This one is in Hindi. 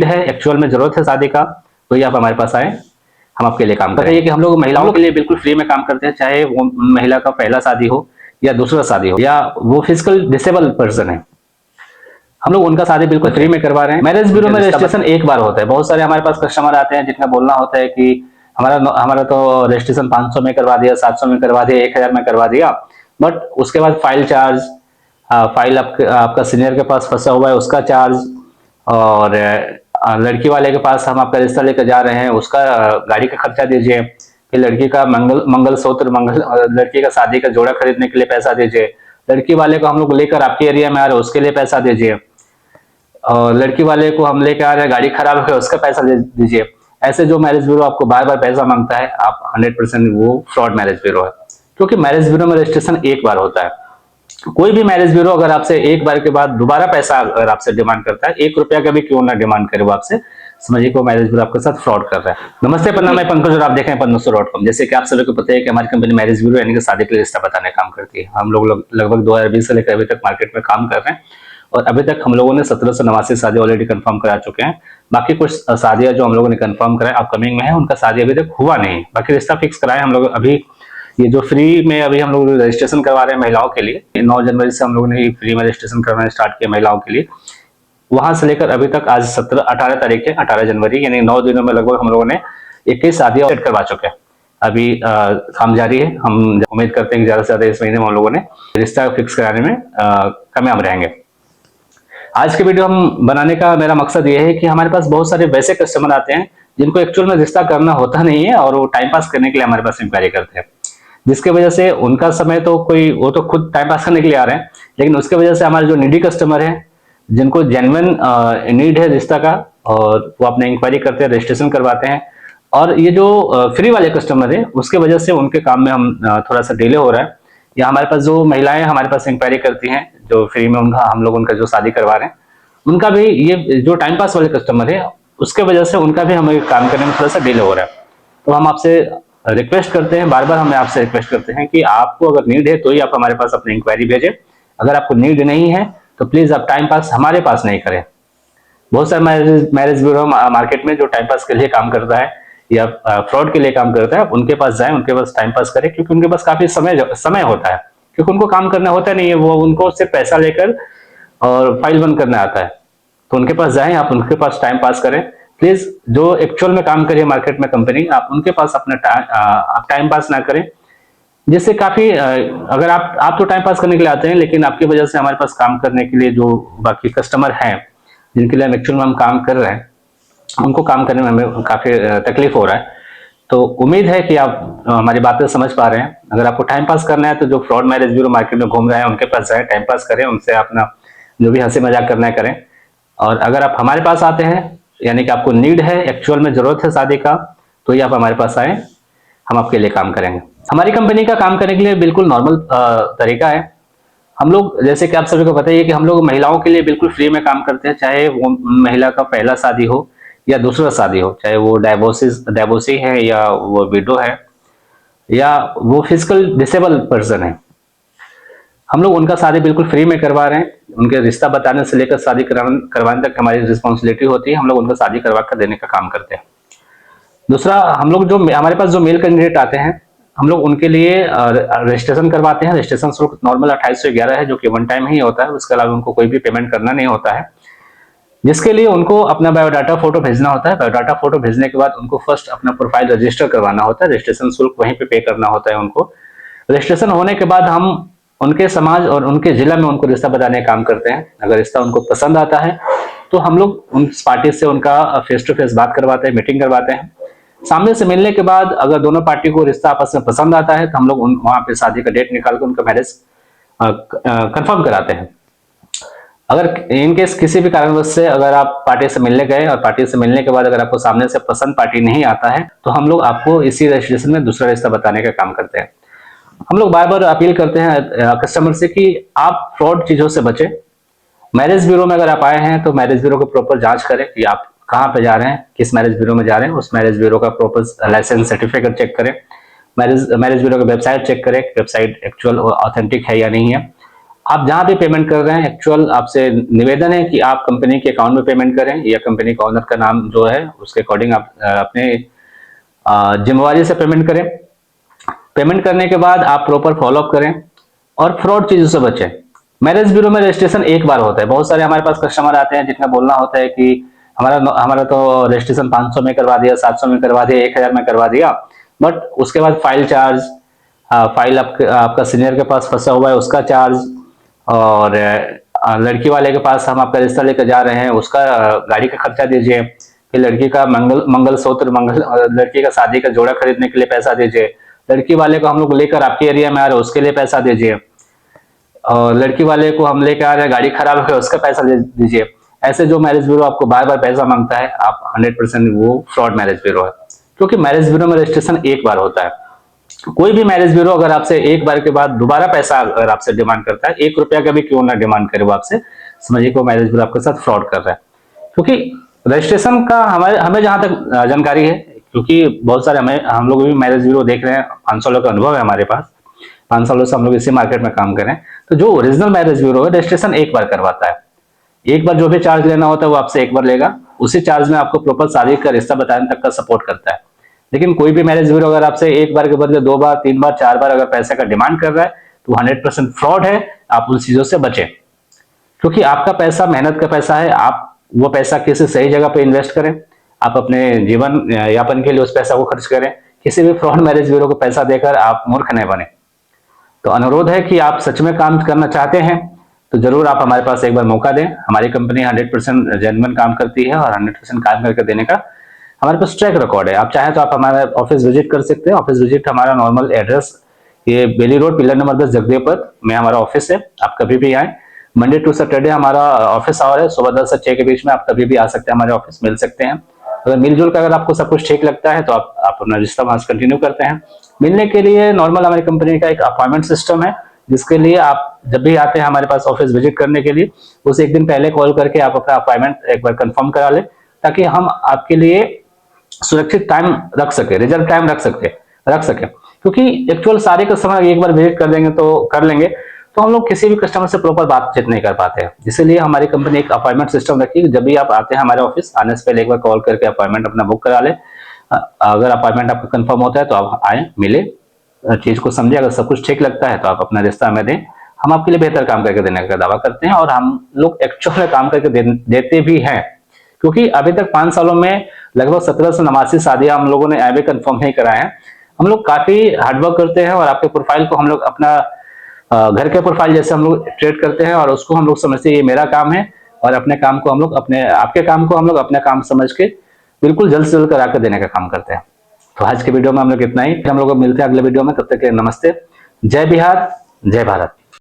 है, एक्चुअल में जरूरत है शादी का, तो ये आप हमारे पास आए, हम आपके लिए काम करेंगे। कि हम लोग महिलाओं के लिए बिल्कुल फ्री में काम करते हैं, चाहे वो महिला का पहला शादी हो या दूसरा शादी हो, या वो फिजिकल डिसेबल पर्सन है, हम लोग उनका शादी बिल्कुल फ्री में करवा रहे हैं। मैरिज ब्यूरो में रजिस्ट्रेशन एक बार होता है। बहुत सारे हमारे पास कस्टमर आते हैं जिनका बोलना होता है कि हमारा तो रजिस्ट्रेशन 500 में करवा दिया, 700 में करवा दिया, 1000 में करवा दिया, बट उसके बाद फाइल चार्ज, फाइल आपका सीनियर के पास फंसा हुआ है उसका चार्ज, और लड़की वाले के पास हम आपका रिश्ता लेकर जा रहे हैं उसका गाड़ी का खर्चा दीजिए, फिर लड़की का मंगलसूत्र, लड़की का शादी का जोड़ा खरीदने के लिए पैसा दीजिए, लड़की वाले को हम लोग लेकर आपके एरिया में आ रहे हैं उसके लिए पैसा दीजिए, और लड़की वाले को हम लेकर आ रहे हैं गाड़ी खराब है उसका पैसा दीजिए। ऐसे जो मैरिज ब्यूरो आपको बार बार पैसा मांगता है, आप 100% वो फ्रॉड मैरिज ब्यूरो है, क्योंकि मैरिज ब्यूरो में रजिस्ट्रेशन एक बार होता है। कोई भी मैरिज ब्यूरो अगर आपसे एक बार के बाद दोबारा पैसा अगर आपसे डिमांड करता है, 1 रुपया का भी क्यों ना डिमांड करे वो आपसे, समझिए को मैरिज ब्यूरो आपके साथ फ्रॉड कर रहा है। नमस्ते, प्रणाम, मैं पंकज और आप देख रहे हैं पद्मश्री.com। जैसे कि आप सभी को पता है कि हमारी कंपनी मैरिज ब्यूरो यानी कि शादी के लिए रिश्ता बताने का काम करती है। हम लोग लगभग 2020 से लेकर अभी तक मार्केट में काम कर रहे हैं, और अभी तक हम लोगों ने 1789 शादी ऑलरेडी कंफर्म करा चुके हैं। बाकी कुछ शादियां जो हम लोगों ने कंफर्म कराए अपकमिंग में है, उनका शादी अभी तक हुआ नहीं, बाकी रिश्ता फिक्स कराए हम लोग। अभी ये जो फ्री में अभी हम लोग रजिस्ट्रेशन करवा रहे हैं महिलाओं के लिए, 9 जनवरी से हम लोगों ने फ्री में रजिस्ट्रेशन करवाना स्टार्ट किया महिलाओं के लिए। वहां से लेकर अभी तक आज 18 तारीख है, 18 जनवरी, यानी 9 दिनों में लगभग हम लोगों ने 21 शादियां सेट करवा चुके हैं। अभी काम जारी है, हम उम्मीद करते हैं कि ज्यादा से ज्यादा इस महीने में हम लोगों ने रिश्ता फिक्स कराने में कामयाब रहेंगे। आज के वीडियो हम बनाने का मेरा मकसद ये है कि हमारे पास बहुत सारे वैसे कस्टमर आते हैं जिनको एक्चुअल में रिश्ता करना होता नहीं है, और वो टाइम पास करने के लिए हमारे पास इंक्वायरी करते हैं, जिसके वजह से उनका समय तो कोई, वो तो खुद टाइम पास करने के लिए आ रहे हैं, लेकिन उसके वजह से हमारे जो नीडी कस्टमर हैं जिनको जेन्युइन नीड है रिश्ता का, और वो अपने इंक्वायरी करते हैं, रजिस्ट्रेशन करवाते हैं। और ये जो फ्री वाले कस्टमर है उसके वजह से उनके काम में हम थोड़ा सा डिले हो रहा है, या हमारे पास जो महिलाएं हमारे पास इंक्वायरी करती हैं जो फ्री में हम लोग उनका जो शादी करवा रहे हैं, उनका भी ये जो टाइम पास वाले कस्टमर है उसके वजह से उनका भी हमें काम करने में थोड़ा सा डिले हो रहा है। तो हम आपसे रिक्वेस्ट करते हैं, बार बार हमें आपसे रिक्वेस्ट करते हैं कि आपको अगर नीड है तो ही आप हमारे पास अपनी इंक्वायरी भेजें। अगर आपको नीड नहीं है तो प्लीज आप टाइम पास हमारे पास नहीं करें। बहुत सारे मैरिज ब्यूरो मार्केट में जो टाइम पास के लिए काम करता है या फ्रॉड के लिए काम करता है, उनके पास जाएं, उनके पास टाइम पास करें, क्योंकि उनके पास काफी समय होता है, क्योंकि उनको काम करना होता नहीं है, वो उनको सिर्फ पैसा लेकर और फाइल बंद करना आता है। तो उनके पास जाएं, आप उनके पास टाइम पास करें प्लीज। जो एक्चुअल में काम करिए मार्केट में कंपनी, आप उनके पास अपना टाइम पास ना करें, जिससे काफी अगर आप तो टाइम पास करने के लिए आते हैं, लेकिन आपकी वजह से हमारे पास काम करने के लिए जो बाकी कस्टमर हैं जिनके लिए हम एक्चुअल में हम काम कर रहे हैं, उनको काम करने में हमें काफी तकलीफ हो रहा है। तो उम्मीद है कि आप हमारी बातें समझ पा रहे हैं। अगर आपको टाइम पास करना है तो जो फ्रॉड मैरिज ब्यूरो मार्केट में घूम रहे हैं उनके पास जाए, टाइम पास करें, उनसे अपना जो भी हंसी मजाक करना है करें। और अगर आप हमारे पास आते हैं, यानी कि आपको नीड है, एक्चुअल में जरूरत है शादी का, तो ये आप हमारे पास आए, हम आपके लिए काम करेंगे। हमारी कंपनी का काम करने के लिए बिल्कुल नॉर्मल तरीका है। हम लोग, जैसे कि आप सभी को पता ही है कि हम लोग महिलाओं के लिए बिल्कुल फ्री में काम करते हैं, चाहे वो महिला का पहला शादी हो या दूसरा शादी हो, चाहे वो डायवोर्सी है या वो विडो है या वो फिजिकल डिसेबल पर्सन है, हम लोग उनका शादी बिल्कुल फ्री में करवा रहे हैं। उनके रिश्ता बताने से लेकर शादी करवाने तक हमारी रिस्पॉन्सिबिलिटी होती है। हम लोग उनको शादी करवा कर देने का काम करते हैं। दूसरा, हम लोग जो हमारे पास जो मेल कैंडिडेट आते हैं, हम लोग उनके लिए रजिस्ट्रेशन करवाते हैं। रजिस्ट्रेशन शुल्क नॉर्मल 2811 है, जो कि वन टाइम ही होता है, उसके अलावा उनको कोई भी पेमेंट करना नहीं होता है, जिसके लिए उनको अपना बायोडाटा फोटो भेजना होता है। बायोडाटा फोटो भेजने के बाद उनको फर्स्ट अपना प्रोफाइल रजिस्टर करवाना होता है, रजिस्ट्रेशन शुल्क वहीं पे करना होता है उनको। रजिस्ट्रेशन होने के बाद हम उनके समाज और उनके जिला में उनको रिश्ता बताने का काम करते हैं। अगर रिश्ता उनको पसंद आता है तो हम लोग उन पार्टी से उनका फेस टू फेस बात करवाते हैं, मीटिंग करवाते हैं। सामने से मिलने के बाद अगर दोनों पार्टी को रिश्ता आपस में पसंद आता है तो हम लोग वहां पे शादी का डेट निकाल कर उनका मैरिज कंफर्म कराते हैं। अगर इनकेस किसी भी कारणवश से अगर आप पार्टी से मिलने गए और पार्टी से मिलने के बाद अगर आपको सामने से पसंद पार्टी नहीं आता है, तो हम लोग आपको इसी रजिस्ट्रेशन में दूसरा रिश्ता बताने का काम करते हैं। हम लोग बार बार अपील करते हैं कस्टमर से कि आप फ्रॉड चीजों से बचें। मैरिज ब्यूरो में अगर आप आए हैं तो मैरिज ब्यूरो को प्रॉपर जांच करें कि आप कहाँ पे जा रहे हैं, किस मैरिज ब्यूरो में जा रहे हैं, उस मैरिज ब्यूरो का प्रॉपर लाइसेंस सर्टिफिकेट चेक करें। मैरिज ब्यूरो की वेबसाइट चेक करें, वेबसाइट एक्चुअल ऑथेंटिक है या नहीं है। आप जहां भी पेमेंट कर रहे हैं, एक्चुअल आपसे निवेदन है कि आप कंपनी के अकाउंट में पेमेंट करें या कंपनी का ओनर का नाम जो है उसके अकॉर्डिंग आप अपने जिम्मेवारी से पेमेंट करें। पेमेंट करने के बाद आप प्रॉपर फॉलोअप करें और फ्रॉड चीजों से बचें। मैरिज ब्यूरो में रजिस्ट्रेशन एक बार होता है। बहुत सारे हमारे पास कस्टमर आते हैं जिनका बोलना होता है कि हमारा तो रजिस्ट्रेशन 500 में करवा दिया, 700 में करवा दिया, 1000 में करवा दिया, बट उसके बाद फाइल चार्ज, फाइल आपका सीनियर के पास फंसा हुआ है उसका चार्ज, और लड़की वाले के पास हम आपका रिश्ता लेकर जा रहे हैं उसका गाड़ी का खर्चा दीजिए, फिर लड़की का मंगलसूत्र, लड़की का शादी का जोड़ा खरीदने के लिए पैसा दीजिए, लड़की वाले को हम लोग लेकर आपके एरिया में आ रहे हैं उसके लिए पैसा दीजिए, और लड़की वाले को हम लेकर आ रहे हैं गाड़ी खराब है उसका पैसा दीजिए। ऐसे जो मैरिज ब्यूरो आपको बार बार पैसा मांगता है, आप 100% वो फ्रॉड मैरिज ब्यूरो है, क्योंकि मैरिज ब्यूरो में रजिस्ट्रेशन एक बार होता है। कोई भी मैरिज ब्यूरो अगर आपसे एक बार के बाद दोबारा पैसा अगर आपसे डिमांड करता है, 1 रुपया का भी क्यों ना डिमांड करे वो आपसे, समझिए को मैरिज ब्यूरो आपके साथ फ्रॉड कर रहा है। क्योंकि रजिस्ट्रेशन का हमें जहां तक जानकारी है, क्योंकि बहुत सारे हम लोग भी मैरिज ब्यूरो देख रहे हैं, 5 सालों का अनुभव है हमारे पास, 5 सालों से हम लोग इसी मार्केट में काम कर रहे हैं। तो जो ओरिजिनल मैरिज ब्यूरो है रजिस्ट्रेशन एक बार करवाता है, एक बार जो भी चार्ज लेना होता है वो आपसे एक बार लेगा, उसी चार्ज में आपको प्रॉपर शादी का रिश्ता बताने तक का सपोर्ट करता है। लेकिन कोई भी मैरिज ब्यूरो अगर आपसे एक बार के बदले 2 बार, 3 बार, 4 बार अगर पैसे का डिमांड कर रहा है तो 100% फ्रॉड है। आप उन चीजों से बचें, क्योंकि आपका पैसा मेहनत का पैसा है। आप वो पैसा किसी सही जगह पे इन्वेस्ट करें, आप अपने जीवन यापन के लिए उस पैसा को खर्च करें। किसी भी फ्रॉड मैरिज ब्यूरो को पैसा देकर आप मूर्ख नहीं बने। तो अनुरोध है कि आप सच में काम करना चाहते हैं तो जरूर आप हमारे पास एक बार मौका दें। हमारी कंपनी 100% जेन्युइन काम करती है और 100% काम करके देने का हमारे पास ट्रैक रिकॉर्ड है। आप चाहें तो आप हमारा ऑफिस विजिट कर सकते हैं। ऑफिस विजिट हमारा नॉर्मल एड्रेस ये बेली रोड, पिलर नंबर 10, जगदेवपथ में हमारा ऑफिस है। आप कभी भी आए। मंडे टू सैटरडे हमारा ऑफिस आवर है, सुबह 10 से 6 के बीच में। आप कभी भी आ सकते हैं, हमारे ऑफिस मिल सकते हैं। अगर मिलजुल कर अगर आपको सब कुछ ठीक लगता है तो आप अपना रिश्ता वहां से कंटिन्यू करते हैं। मिलने के लिए नॉर्मल हमारी कंपनी का एक अपॉइंटमेंट सिस्टम है, जिसके लिए आप जब भी आते हैं हमारे पास ऑफिस विजिट करने के लिए, उसे एक दिन पहले कॉल करके आप अपना अपॉइंटमेंट एक बार कंफर्म करा लें, ताकि हम आपके लिए सुरक्षित टाइम रख सके, रिजर्व टाइम रख सके। क्योंकि एक्चुअल सारे कस्टमर एक बार विजिट कर देंगे तो कर लेंगे, तो हम लोग किसी भी कस्टमर से प्रॉपर बातचीत नहीं कर पाते हैं। इसीलिए हमारी कंपनी एक अपॉइंटमेंट सिस्टम रखी है। जब भी आप आते हैं हमारे ऑफिस, आने से पहले एक बार कॉल करके अपॉइंटमेंट अपना बुक करा ले। अगर अपॉइंटमेंट आपका कंफर्म होता है तो आप आए, मिले, चीज को समझे। अगर सब कुछ ठीक लगता है तो आप अपना रिश्ता हमें दें। हम आपके लिए बेहतर काम करके देने का दावा करते हैं और हम लोग एक्चुअल में काम करके देते भी हैं। क्योंकि अभी तक 5 सालों में लगभग 1789 शादियां हम लोगों ने ऐवे कंफर्म नहीं कराए हैं। हम लोग काफी हार्डवर्क करते हैं और आपके प्रोफाइल को हम लोग अपना घर के प्रोफाइल जैसे हम लोग ट्रीट करते हैं, और उसको हम लोग समझते हैं ये मेरा काम है, और अपने काम को हम लोग आपके काम को हम लोग अपना काम समझ के बिल्कुल जल्द से जल्द करा कर देने का काम करते हैं। तो आज के वीडियो में हम लोग इतना ही। हम लोग मिलते हैं अगले वीडियो में। तब तक के नमस्ते। जय बिहार, जय भारत।